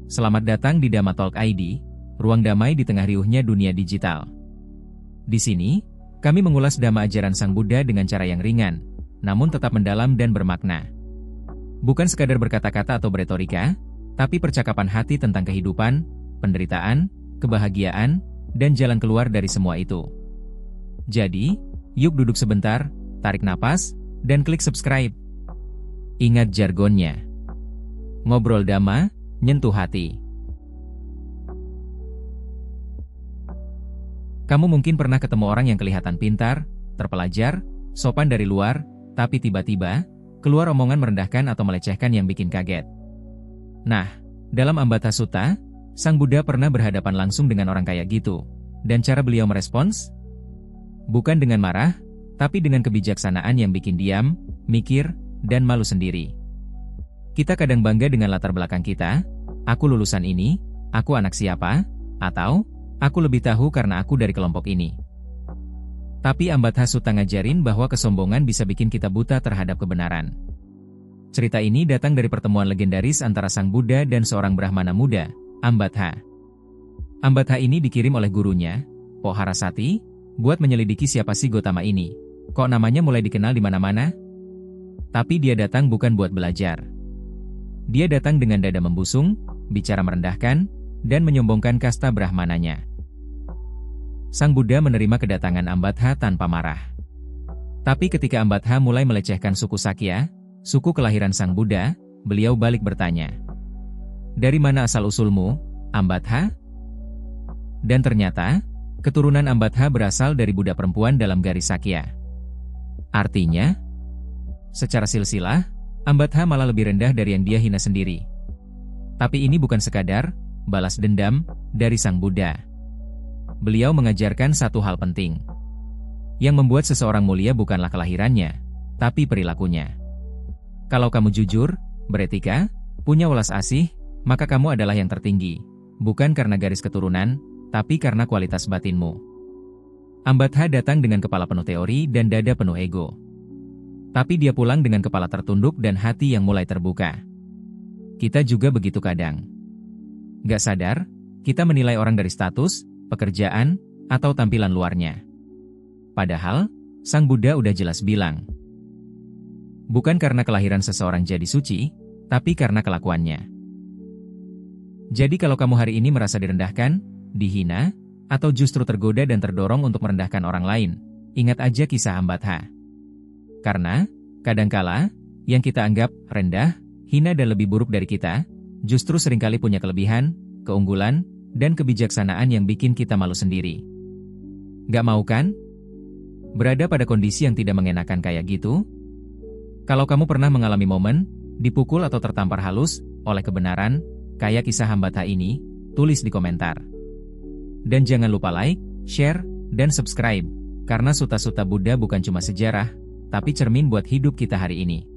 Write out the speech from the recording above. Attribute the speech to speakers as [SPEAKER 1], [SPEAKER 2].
[SPEAKER 1] Selamat datang di Dhamma Talk ID, ruang damai di tengah riuhnya dunia digital. Di sini, kami mengulas Dhamma ajaran Sang Buddha dengan cara yang ringan, namun tetap mendalam dan bermakna. Bukan sekadar berkata-kata atau beretorika, tapi percakapan hati tentang kehidupan, penderitaan, kebahagiaan, dan jalan keluar dari semua itu. Jadi, yuk duduk sebentar, tarik napas, dan klik subscribe. Ingat jargonnya. Ngobrol Dhamma, nyentuh hati. Kamu mungkin pernah ketemu orang yang kelihatan pintar, terpelajar, sopan dari luar, tapi tiba-tiba keluar omongan merendahkan atau melecehkan yang bikin kaget. Nah, dalam Ambattha Sutta, Sang Buddha pernah berhadapan langsung dengan orang kayak gitu. Dan cara beliau merespons? Bukan dengan marah, tapi dengan kebijaksanaan yang bikin diam, mikir, dan malu sendiri. Kita kadang bangga dengan latar belakang kita, aku lulusan ini, aku anak siapa, atau, aku lebih tahu karena aku dari kelompok ini. Tapi Ambattha Sutta ngajarin bahwa kesombongan bisa bikin kita buta terhadap kebenaran. Cerita ini datang dari pertemuan legendaris antara Sang Buddha dan seorang Brahmana muda, Ambattha. Ambattha ini dikirim oleh gurunya, Poharasati, buat menyelidiki siapa sih Gotama ini. Kok namanya mulai dikenal di mana-mana? Tapi dia datang bukan buat belajar. Dia datang dengan dada membusung, bicara merendahkan, dan menyombongkan kasta Brahmananya. Sang Buddha menerima kedatangan Ambattha tanpa marah. Tapi ketika Ambattha mulai melecehkan suku Sakya, suku kelahiran Sang Buddha, beliau balik bertanya, "Dari mana asal-usulmu, Ambattha?" Dan ternyata, keturunan Ambattha berasal dari budak perempuan dalam garis Sakya. Artinya, secara silsilah, Ambattha malah lebih rendah dari yang dia hina sendiri. Tapi ini bukan sekadar balas dendam dari Sang Buddha. Beliau mengajarkan satu hal penting. Yang membuat seseorang mulia bukanlah kelahirannya, tapi perilakunya. Kalau kamu jujur, beretika, punya welas asih, maka kamu adalah yang tertinggi. Bukan karena garis keturunan, tapi karena kualitas batinmu. Ambattha datang dengan kepala penuh teori dan dada penuh ego. Tapi dia pulang dengan kepala tertunduk dan hati yang mulai terbuka. Kita juga begitu kadang. Gak sadar, kita menilai orang dari status, pekerjaan, atau tampilan luarnya. Padahal, Sang Buddha udah jelas bilang, bukan karena kelahiran seseorang jadi suci, tapi karena kelakuannya. Jadi kalau kamu hari ini merasa direndahkan, dihina, atau justru tergoda dan terdorong untuk merendahkan orang lain, ingat aja kisah Ambattha. Karena, kadangkala, yang kita anggap rendah, hina dan lebih buruk dari kita, justru seringkali punya kelebihan, keunggulan, dan kebijaksanaan yang bikin kita malu sendiri. Gak mau kan? Berada pada kondisi yang tidak mengenakan kayak gitu? Kalau kamu pernah mengalami momen, dipukul atau tertampar halus, oleh kebenaran, kayak kisah Ambattha ini, tulis di komentar. Dan jangan lupa like, share, dan subscribe, karena Sutta-Sutta Buddha bukan cuma sejarah, tapi cermin buat hidup kita hari ini.